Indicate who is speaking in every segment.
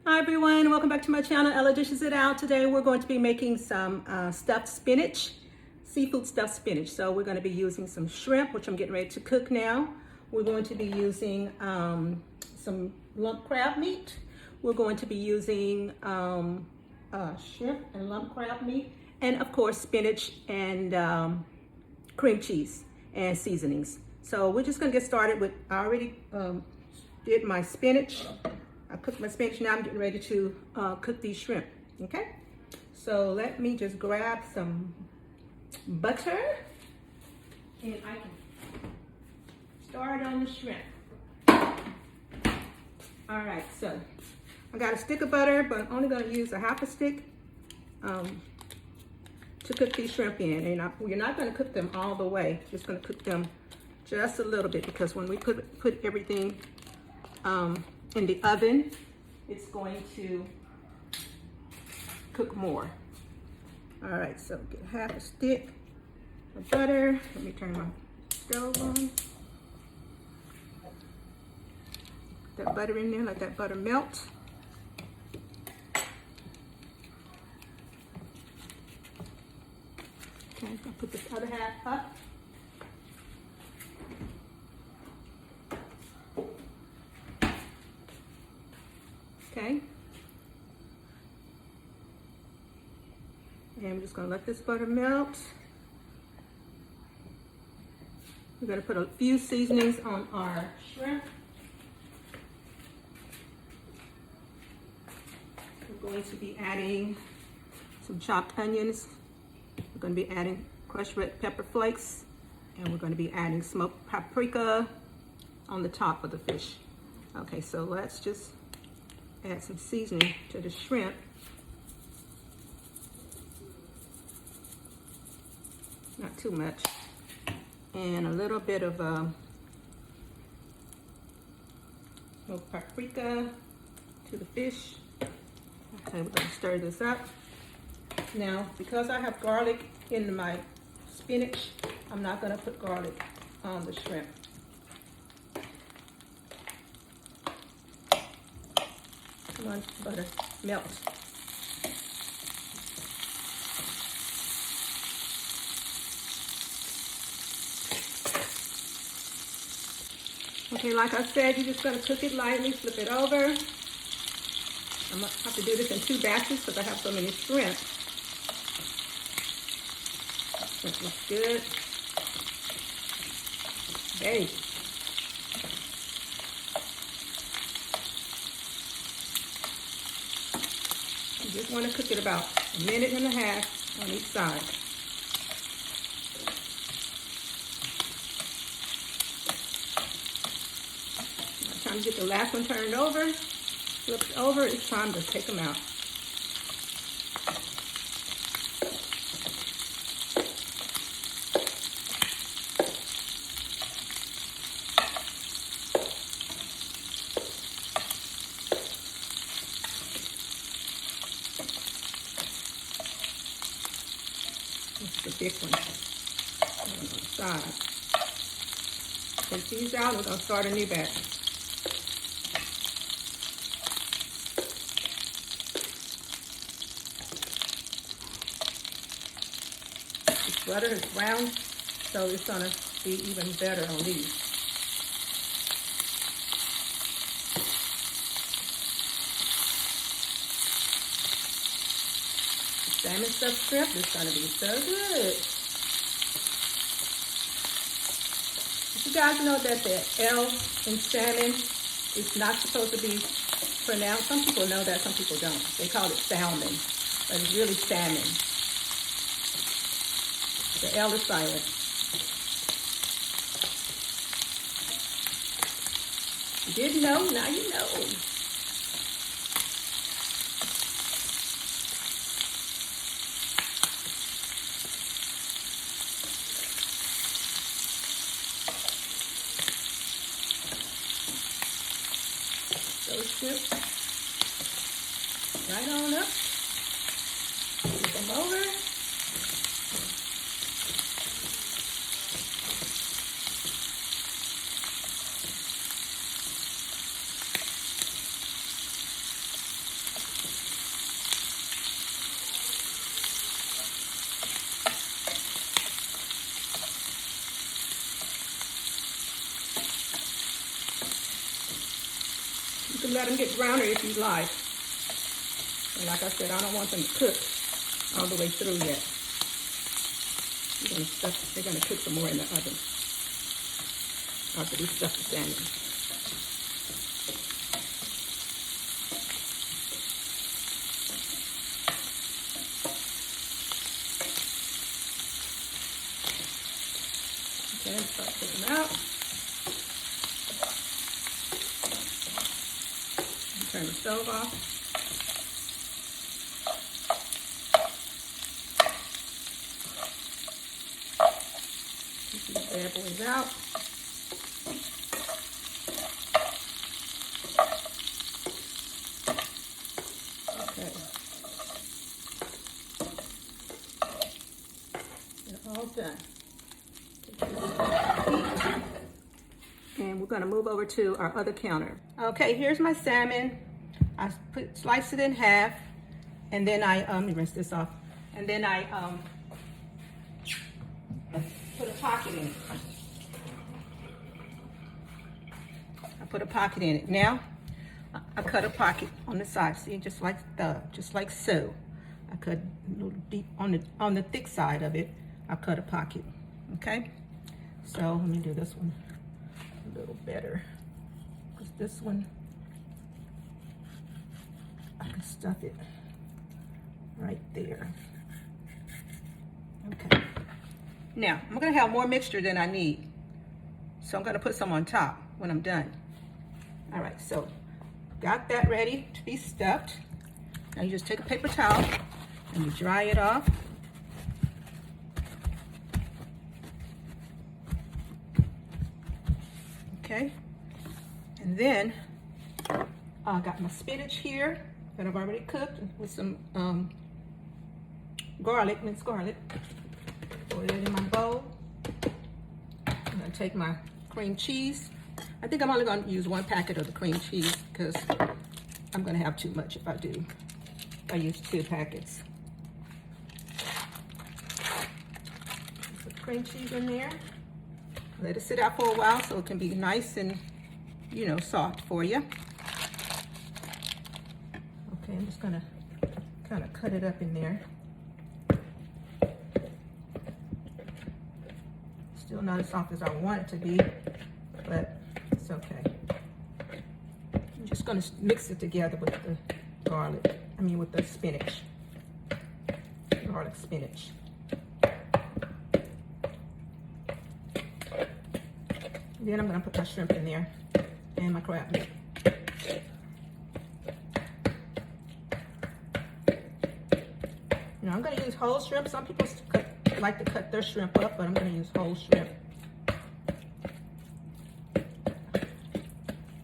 Speaker 1: Hi everyone, welcome back to my channel, Ella Dishes It Out. Today we're going to be making some stuffed spinach, seafood stuffed spinach. So we're going to be using some shrimp, which I'm getting ready to cook now. We're going to be using some lump crab meat. We're going to be using shrimp and lump crab meat, and of course spinach and cream cheese and seasonings. So we're just going to get started with, I already did my spinach. I cooked my spinach, now I'm getting ready to cook these shrimp, okay? So let me just grab some butter and I can start on the shrimp. All right, so I got a stick of butter, but I'm only gonna use a half a stick to cook these shrimp in. And you're not gonna cook them all the way, just gonna cook them just a little bit, because when we put everything in the oven, it's going to cook more. All right, so get half a stick of butter. Let me turn my stove on. Put that butter in there, let that butter melt. Okay, I'm gonna put this other half up. Okay, and I'm just going to let this butter melt. We're going to put a few seasonings on our shrimp. We're going to be adding some chopped onions. We're going to be adding crushed red pepper flakes, and we're going to be adding smoked paprika on the top of the fish. Okay, so let's just add some seasoning to the shrimp. Not too much. And a little bit of smoked paprika to the fish. Okay, we're going to stir this up. Now, because I have garlic in my spinach, I'm not going to put garlic on the shrimp. Come on, butter, melt. Okay, like I said, you're just going to cook it lightly, flip it over. I'm going to have to do this in 2 batches because I have so many shrimp. Shrimp looks good. Okay. You just want to cook it about 1.5 minutes on each side. By the time you get the last one turned over, flipped over, it's time to take them out. The big one on the side. Take these out, we're going to start a new batch. This butter is brown, so it's going to be even better on these. Salmon stuffed shrimp is going to be so good. Did you guys know that the L in salmon is not supposed to be pronounced? Some people know that, some people don't. They call it salmon, but it's really salmon. The L is silent. You didn't know? Now you know. Those shrimp right on up. Flip them over. You can let them get browner if you like. And like I said, I don't want them to cook all the way through yet. They're gonna cook some more in the oven after we stuff the salmon. Okay, start putting them out. Turn the stove off. Get these bad boys out. Okay. They're all done. And we're gonna move over to our other counter. Okay, here's my salmon. I sliced it in half, and then let me rinse this off. And then I put a pocket in it. I put a pocket in it. Now, I cut a pocket on the side. See, just like so. I cut a little deep on the thick side of it. I cut a pocket. Okay. So let me do this one a little better, because this one I can stuff it right there. Okay. Now I'm gonna have more mixture than I need, so I'm gonna put some on top when I'm done. All right, so got that ready to be stuffed. Now you just take a paper towel and you dry it off. Okay, and then I got my spinach here that I've already cooked with some garlic, minced garlic. Put it in my bowl. I'm gonna take my cream cheese. I think I'm only gonna use 1 packet of the cream cheese because I'm gonna have too much if I do. I use 2 packets. Put cream cheese in there. Let it sit out for a while so it can be nice and, you know, soft for you. Okay, I'm just gonna kind of cut it up in there. Still not as soft as I want it to be, but it's okay. I'm just gonna mix it together with the garlic, with the spinach. Garlic spinach. Then I'm gonna put my shrimp in there and my crab meat. Now I'm gonna use whole shrimp. Some people like to cut their shrimp up, but I'm gonna use whole shrimp.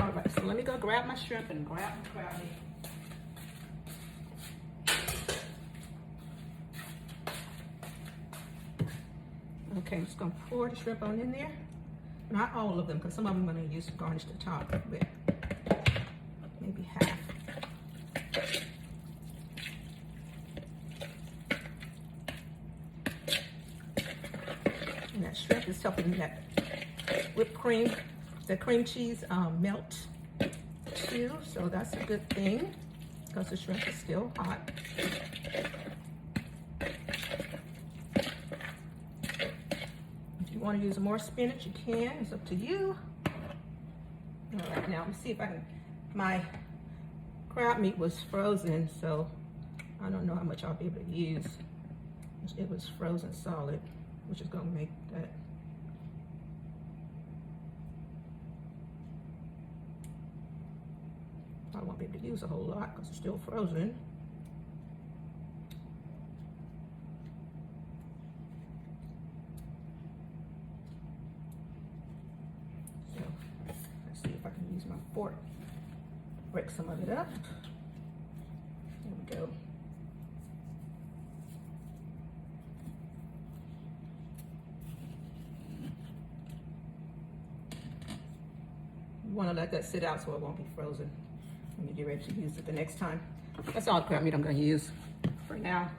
Speaker 1: All right, so let me go grab my shrimp and grab my crab meat. Okay, I'm just gonna pour the shrimp on in there. Not all of them, because some of them I'm going to use to garnish the top with. Maybe half. And that shrimp is helping that whipped cream, the cream cheese melt too. So that's a good thing, because the shrimp is still hot. Want to use more spinach, you can. It's up to you. All right, now let me see if I can. My crab meat was frozen, so I don't know how much I'll be able to use. It was frozen solid, which is going to make that. I won't be able to use a whole lot because it's still frozen. Fork, break some of it up. There we go. You want to let that sit out so it won't be frozen when you get ready to use it the next time. That's all the crab meat I'm going to use for now.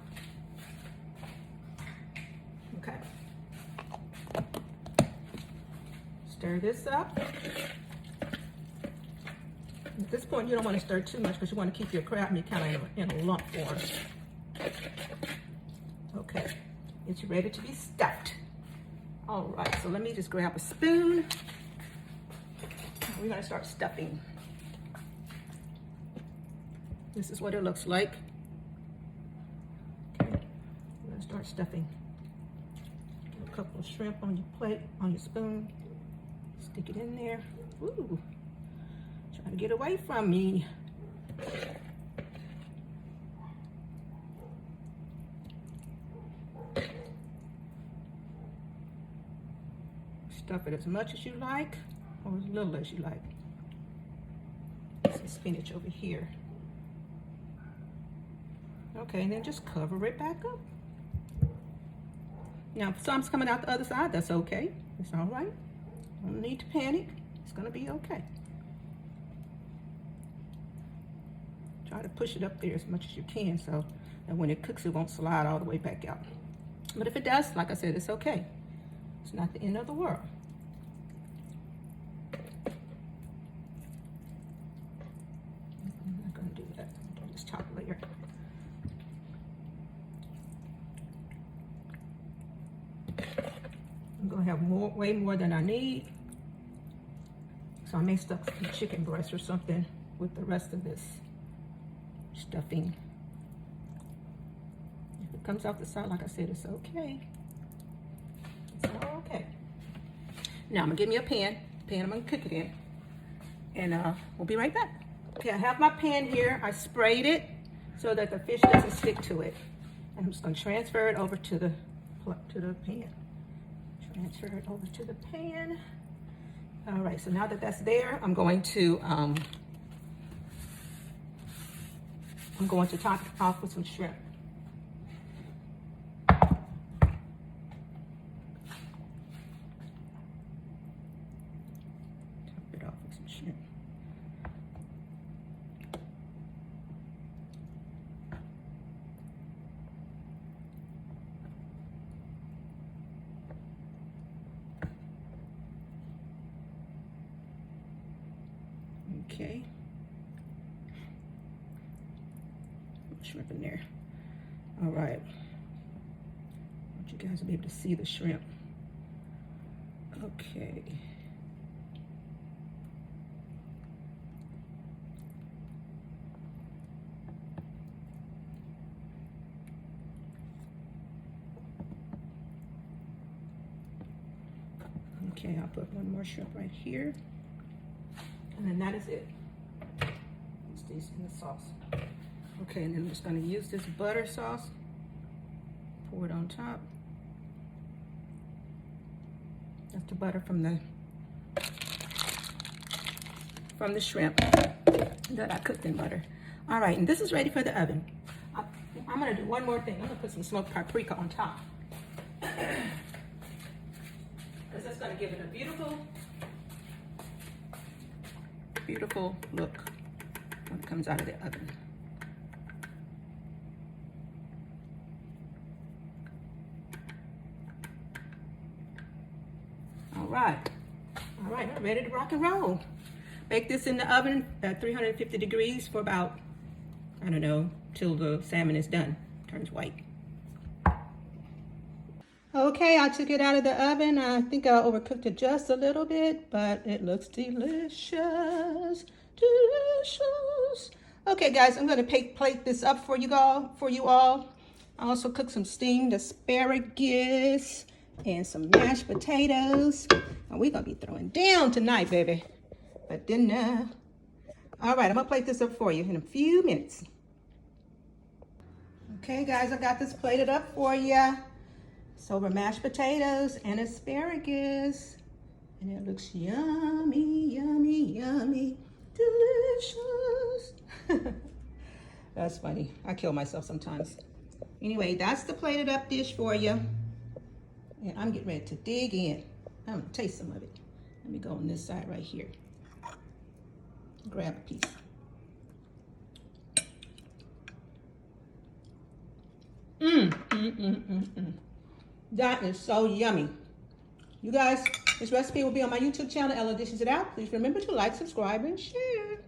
Speaker 1: Okay. Stir this up. At this point, you don't want to stir too much because you want to keep your crab meat kind of in a lump form. Okay, it's ready to be stuffed. All right, so let me just grab a spoon. We're gonna start stuffing. This is what it looks like. Okay, we're gonna start stuffing. Get a couple of shrimp on your plate, on your spoon. Stick it in there. Ooh, trying to get away from me. Stuff it as much as you like, or as little as you like. Some spinach over here. Okay, and then just cover it back up. Now, if some's coming out the other side, that's okay. It's all right. Don't need to panic. It's gonna be okay. Try to push it up there as much as you can so that when it cooks, it won't slide all the way back out. But if it does, like I said, it's okay. It's not the end of the world. I'm not gonna do that. I'm gonna do this top layer. I'm gonna have way more than I need. So I may stuff some chicken breast or something with the rest of this stuffing. If it comes off the side, like I said, it's okay. It's all okay. Now I'm gonna give me a pan. I'm gonna cook it in. And we'll be right back. Okay, I have my pan here. I sprayed it so that the fish doesn't stick to it. And I'm just gonna transfer it over to the pan. Transfer it over to the pan. All right, so now that that's there, I'm going to top it off with some shrimp. Top it off with some shrimp. Okay. Shrimp in there. All right. I want you guys to be able to see the shrimp. Okay. Okay, I'll put one more shrimp right here. And then that is it. Use these in the sauce. Okay, and then I'm just gonna use this butter sauce. Pour it on top. That's the butter from the shrimp that I cooked in butter. All right, and this is ready for the oven. I'm gonna do one more thing. I'm gonna put some smoked paprika on top. Because that's gonna give it a beautiful look when it comes out of the oven. All right, I'm ready to rock and roll. Bake this in the oven at 350 degrees for about, I don't know, till the salmon is done, turns white. Okay, I took it out of the oven. I think I overcooked it just a little bit, but it looks delicious, delicious. Okay, guys, I'm gonna plate this up for you all. I also cooked some steamed asparagus and some mashed potatoes. And we're gonna be throwing down tonight, baby. For dinner. All right, I'm gonna plate this up for you in a few minutes. Okay, guys, I got this plated up for you. So we're mashed potatoes and asparagus. And it looks yummy, yummy, yummy, delicious. That's funny. I kill myself sometimes. Anyway, that's the plated up dish for you. And I'm getting ready to dig in. I'm gonna taste some of it. Let me go on this side right here. Grab a piece. That is so yummy. You guys, this recipe will be on my YouTube channel, Ella Dishes It Out. Please remember to like, subscribe, and share.